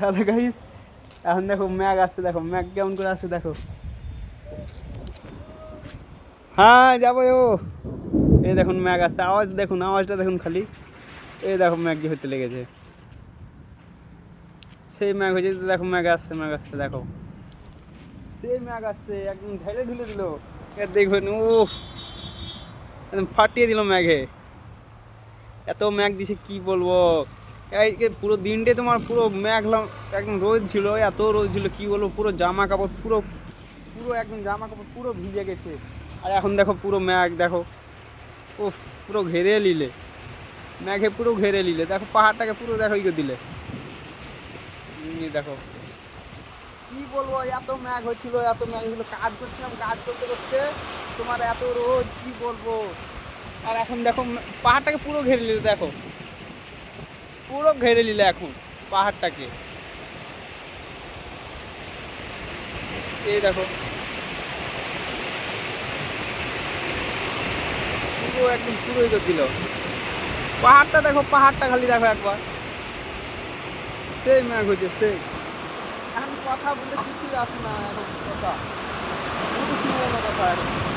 Hello guys, এখন দেখো ম্যাগ আসছে, দেখো ম্যাগ কেমন করে আসছে দেখো। হ্যাঁ যাবো ও। এই দেখুন ম্যাগ আসছে, আওয়াজ দেখুন, আওয়াজটা দেখুন খালি। এই দেখো ম্যাগ যে হতে লেগেছে, সেই ম্যাগ হয়েছে। দেখো ম্যাগ আসছে, ম্যাগ আসছে দেখো, সেই ম্যাগ আসছে, একদম ঢেলে ঢুলে দিল। এ দেখবেন ও, একদম ফাটিয়ে দিল ম্যাগে। এত ম্যাগ দিছে কি বলবো। এই পুরো দিনটে তোমার পুরো ম্যাগ, একদম রোদ ছিল, এত রোদ ছিল কি বলবো। পুরো জামা কাপড় পুরো পুরো একদম জামা কাপড় পুরো ভিজে গেছে। আর এখন দেখো পুরো ম্যাগ দেখো, ও পুরো ঘেরে নিলে, ম্যাঘে পুরো ঘেরে নিলে। দেখো পাহাড়টাকে পুরো দেখো ইয়ে দিলে। দেখো কি বলবো, এত ম্যাঘ হচ্ছিল, এত ম্যাঘ হচ্ছিল, কাজ করছিলাম, কাজ করতে করতে তোমার এত রোদ কি বলবো। আর এখন দেখো পাহাড়টাকে পুরো ঘেরে নিলে, দেখো পুরো ঘেরে নিলে এখন পাহাড়টাকে। এই দেখো পুরো একদম পুরোই করে দিল পাহাড়টা। দেখো পাহাড়টা খালি দেখো একবার, সেই ম্যাঘ হচ্ছে সেই। এখন কথা বলতে কিছুই আসে না, এখন কথা শুনবো না কথা এখন।